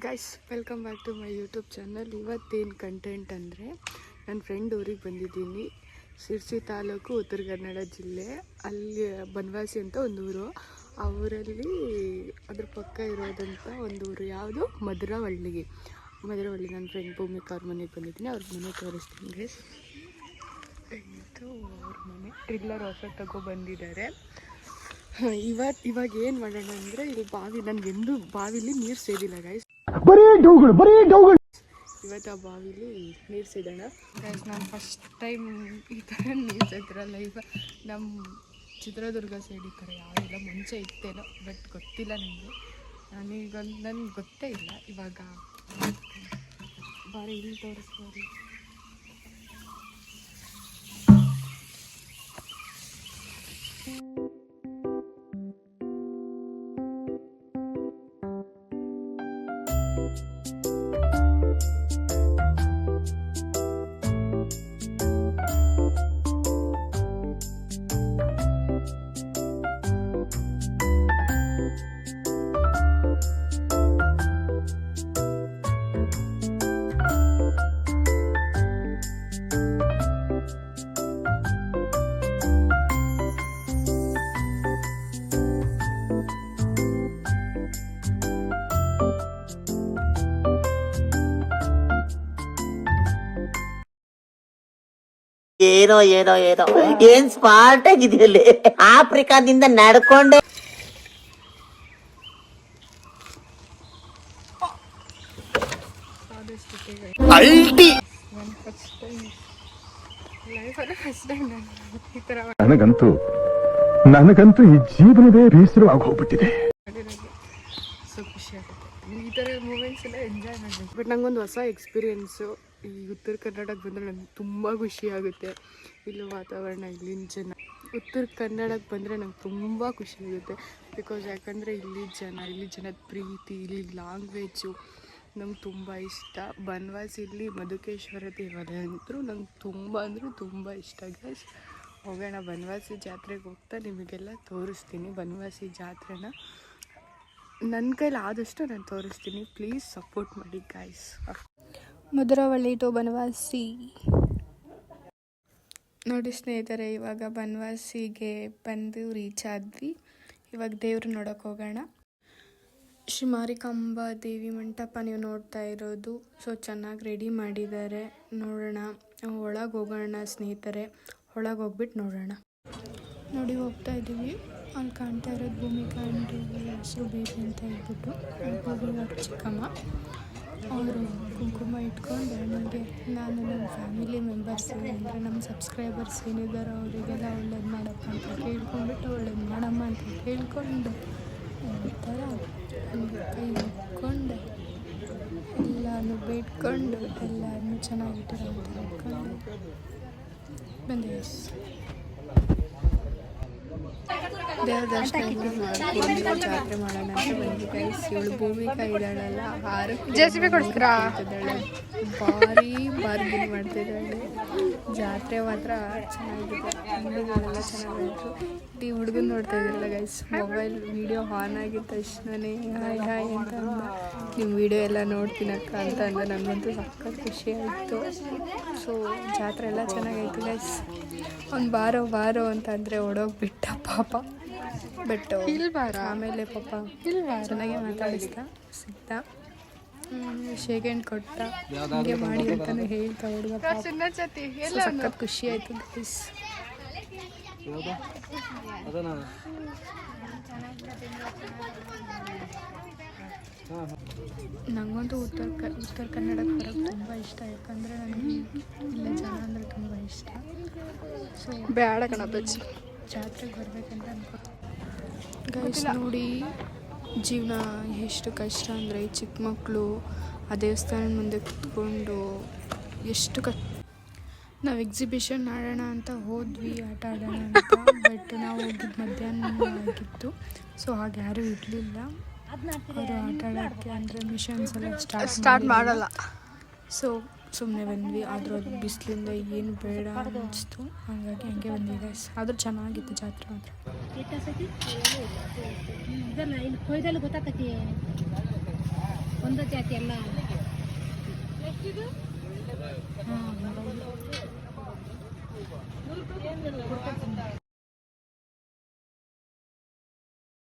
Guys welcome back to my YouTube channel. ಇವತ್ತೇನು content ಅಂದರೆ, ನನ್ನ ಫ್ರೆಂಡ್ ಊರಿಗೆ ಬಂದಿದ್ದೀನಿ. ಶಿರ್ಸಿ ತಾಲೂಕು, ಉತ್ತರ ಕನ್ನಡ ಜಿಲ್ಲೆ. ಅಲ್ಲಿ ಬನವಾಸಿ ಅಂತ ಒಂದು ಊರು. ಆ ಊರಲ್ಲಿ ಅದ್ರ ಪಕ್ಕ ಇರೋದಂಥ ಒಂದು ಊರು ಯಾವುದು, ಮಧುರವಳ್ಳಿ. ನನ್ನ ಫ್ರೆಂಡ್ ಭೂಮಿಕಾ ಅವ್ರ ಮನೆಗೆ ಬಂದಿದ್ದೀನಿ. ಅವ್ರ ಮನೆ ತೋರಿಸ್ತೀನಿ ಗೈಸ್. ಇದು ಅವ್ರ ಮನೆ. ಟ್ರಿಲ್ಲರ್ ಹೊಸ ಬಂದಿದ್ದಾರೆ. ಇವಾಗ ಏನು ಮಾಡೋಣ ಅಂದರೆ, ಇಲ್ಲಿ ಬಾವಿ, ನನಗೆಂದು ಬಾವಿಲಿ ನೀರು ಸೇದಿಲ್ಲ ಗೈಸ್. ಇವತ್ತು ಆ ಬಾವಿಲಿ ನೀರು ಸೇದೋಣ ಗೈಸ್. ನಾನು ಫಸ್ಟ್ ಟೈಮ್ ಈ ಥರ ನೀರು ಸೇದಿರಲ್ಲ. ಈಗ ನಮ್ಮ ಚಿತ್ರದುರ್ಗ ಸೈಡ್ ಈ ಥರ ಯಾವೆಲ್ಲ ಮುಂಚೆ ಇತ್ತೇನೋ, ಬಟ್ ಗೊತ್ತಿಲ್ಲ ನನಗೆ. ನನಗೆ ಗೊತ್ತೇ ಇಲ್ಲ. ಇವಾಗ ಬಾರಿ ಇಲ್ಲಿ ತೋರಿಸ್ಬೋದು. ಏನೋ ಏನ್ ಸ್ಮಾರ್ಟ್ ಆಗಿದೆಯಲ್ಲಿ. ಆಫ್ರಿಕಾದಿಂದ ನಡ್ಕೊಂಡೆ ನನಗಂತೂ ಈ ಜೀವನವೇ ಬೇಸರವಾಗಿ ಹೋಗ್ಬಿಟ್ಟಿದೆ. ಸೊ ಖುಷಿ ಆಗುತ್ತೆ ಈ ಥರ ಮೂಮೆಂಟ್ಸ್ ಎಲ್ಲ ಎಂಜಾಯ್ ಮಾಡಬೇಕು. ಬಟ್ ನಂಗೊಂದು ಹೊಸ ಎಕ್ಸ್ಪೀರಿಯೆನ್ಸು. ಈ ಉತ್ತರ ಕನ್ನಡಕ್ಕೆ ಬಂದರೆ ನನಗೆ ತುಂಬ ಖುಷಿ ಆಗುತ್ತೆ. ಇಲ್ಲಿ ವಾತಾವರಣ, ಇಲ್ಲಿನ ಜನ. ಉತ್ತರ ಕನ್ನಡಕ್ಕೆ ಬಂದರೆ ನಂಗೆ ತುಂಬ ಖುಷಿ ಆಗುತ್ತೆ. ಬಿಕಾಸ್ ಯಾಕಂದರೆ ಇಲ್ಲಿ ಜನದ ಪ್ರೀತಿ, ಇಲ್ಲಿ ಲ್ಯಾಂಗ್ವೇಜು ನಂಗೆ ತುಂಬ ಇಷ್ಟ. ಬನವಾಸಿಲಿ ಮಧುಕೇಶ್ವರ ದೇವಾಲಯ ಅಂತೂ ನಂಗೆ ತುಂಬ ಇಷ್ಟ ಗೈಸ್. ಹೋಗೋಣ ಬನವಾಸಿ ಜಾತ್ರೆಗೆ ಹೋಗ್ತಾ ನಿಮಗೆಲ್ಲ ತೋರಿಸ್ತೀನಿ. ಬನವಾಸಿ ಜಾತ್ರೆನ ನನ್ನ ಕೈಲಿ ಆದಷ್ಟು ನಾನು ತೋರಿಸ್ತೀನಿ. ಪ್ಲೀಸ್ ಸಪೋರ್ಟ್ ಮಾಡಿ ಗೈಸ್. ಮಧುರವಳ್ಳಿ ಟು ಬನವಾಸಿ. ನೋಡಿ ಸ್ನೇಹಿತರೆ, ಇವಾಗ ಬನವಾಸಿಗೆ ಬಂದು ರೀಚ್ ಆದ್ವಿ. ಇವಾಗ ದೇವ್ರು ನೋಡೋಕೆ ಹೋಗೋಣ. ಶ್ರೀ ಮಾರಿಕಾಂಬಾ ದೇವಿ ಮಂಟಪ ನೀವು ನೋಡ್ತಾ ಇರೋದು. ಸೊ ಚೆನ್ನಾಗಿ ರೆಡಿ ಮಾಡಿದ್ದಾರೆ. ನೋಡೋಣ, ಒಳಗೆ ಹೋಗೋಣ ಸ್ನೇಹಿತರೆ. ಒಳಗೆ ಹೋಗ್ಬಿಟ್ಟು ನೋಡೋಣ. ನೋಡಿ ಹೋಗ್ತಾ ಇದ್ದೀವಿ. ಅಲ್ಲಿ ಕಾಣ್ತಾ ಇರೋದು ಭೂಮಿಕಾ ಅಂಡ್ರು ಹೆಸರು ಬೇಬಿ ಅಂತ ಹೇಳ್ಬಿಟ್ಟು ಅವ್ರ ಚಿಕ್ಕಮ್ಮ. ಅವರು ಕುಂಕುಮ ಇಟ್ಕೊಂಡು ನನಗೆ, ನಾನು ನಮ್ಮ ಫ್ಯಾಮಿಲಿ ಮೆಂಬರ್ಸ್ ಅಂದರೆ ನಮ್ಮ ಸಬ್ಸ್ಕ್ರೈಬರ್ಸ್ ಏನಿದ್ದಾರೋ ಅವರಿಗೆಲ್ಲ ಒಳ್ಳೇದು ಮಾಡಪ್ಪ ಅಂತ ಕೇಳ್ಕೊಂಡ್ಬಿಟ್ಟು, ಒಳ್ಳೇದು ಮಾಡಮ್ಮ ಅಂತ ಕೇಳ್ಕೊಂಡು ಈ ಥರ ಕೈ ಇಟ್ಕೊಂಡು ಎಲ್ಲನೂ ಬೇಡ್ಕೊಂಡು ಎಲ್ಲನೂ ಚೆನ್ನಾಗಿಟ್ಟಿರೋ ಅಂತ ಇಟ್ಕೊಂಡು ಬಂದೆ. ದೇವ್ರ ದರ್ಶನ ಮಾಡ್ಕೊಂಡು ಜಾತ್ರೆ ಮಾಡೋಣ ಅಂತ ಬಂದ್ವಿ ಗೈಸ್. ಇವಳು ಭೂಮಿಕಾ ಇದ್ದಾಳಲ್ಲ, ಭಾರಿ ಬಾರ್ಗಿನ್ ಮಾಡ್ತಿದ್ದಾಳೆ. ಜಾತ್ರೆ ಮಾತ್ರ ಚೆನ್ನಾಗಿದೆ. ಅಂಗಡಿಗಳೆಲ್ಲ ಚೆನ್ನಾಗಿತ್ತು. ಈ ಹುಡುಗನ ನೋಡ್ತಾ ಇದ್ರಲ್ಲ ಗೈಸ್, ಮೊಬೈಲ್ ವಿಡಿಯೋ ಆನ್ ಆಗಿದ್ದ ತಕ್ಷಣನೇ ಹಾಯ್ ಅಂತ ಅಂದ. ನಿಮ್ಮ ವಿಡಿಯೋ ಎಲ್ಲ ನೋಡ್ತೀನಕ್ಕ ಅಂತ ಅಂದ. ನನಗಂತೂ ಸಖತ್ ಖುಷಿ ಆಯಿತು. ಸೊ ಜಾತ್ರೆ ಎಲ್ಲ ಚೆನ್ನಾಗೈತು ಗೈಸ್. ಅವ್ನು ಬಾರೋ ಅಂತಂದರೆ ಓಡೋಗ್ಬಿಟ್ಟ ಪಾಪ. ಬಟ್ ಆಮೇಲೆ ಪಾಪ ಚೆನ್ನಾಗೆ ಮಾತಾಡಿಸ್ತಾ ಸಿಗ್ತ, ಶೇಕ್ ಹ್ಯಾಂಡ್ ಕೊಟ್ಟ, ಹೀಗೆ ಮಾಡಿ ಅಂತಾನು ಹೇಳ್ತಾ ಹುಡುಗ. ಸಖತ್ ಖುಷಿ ಆಯಿತು ಗೈಸ್. ನನಗಂತೂ ಉತ್ತರ ಕನ್ನಡಕ್ಕೆ ಬರೋಕ್ಕೆ ತುಂಬ ಇಷ್ಟ. ಯಾಕಂದರೆ ನನಗೆ ಇಲ್ಲ ಜನ ಅಂದರೆ ತುಂಬ ಇಷ್ಟ. ಸೊ ಬೇಡ ಕಣಬಜ್ಜಿ ಜಾತ್ರೆಗೆ ಬರಬೇಕಂತ ಅನ್ಕೊ ಗೈಸ್. ನೋಡಿ ಜೀವನ ಎಷ್ಟು ಕಷ್ಟ ಅಂದರೆ, ಚಿಕ್ಕ ಮಕ್ಕಳು ಆ ದೇವಸ್ಥಾನದ ಮುಂದೆ ಕುತ್ಕೊಂಡು ಎಷ್ಟು ನಾವು ಎಕ್ಸಿಬಿಷನ್ ಆಡೋಣ ಅಂತ ಹೋದ್ವಿ, ಆಟ ಆಡೋಣ ಅಂತ. ಬಟ್ ನಾವು ಹೋಗಿದ್ದು ಮಧ್ಯಾಹ್ನ ಆಗಿತ್ತು. ಸೊ ಹಾಗೆ ಯಾರೂ ಇರಲಿಲ್ಲ. ಅವರು ಆಟ ಆಡೋಕ್ಕೆ ಅಂದರೆ ಮಿಷನ್ಸ್ ಎಲ್ಲ ಸ್ಟಾರ್ಟ್ ಮಾಡಲ್ಲ. ಸೊ ಸುಮ್ಮನೆ ಬಂದ್ವಿ. ಆದರೂ ಅದು ಬಿಸಿಲಿಂದ ಏನು ಬೇಡ ಅನ್ನಿಸ್ತು. ಹಾಗಾಗಿ ಹಂಗೆ ಬಂದ್ವಿ ಗೈಸ್. ಆದರೂ ಚೆನ್ನಾಗಿತ್ತು ಜಾತ್ರೆ ಮಾತ್ರ. ಒಂದೇ ಜಾತಿ ಎಲ್ಲ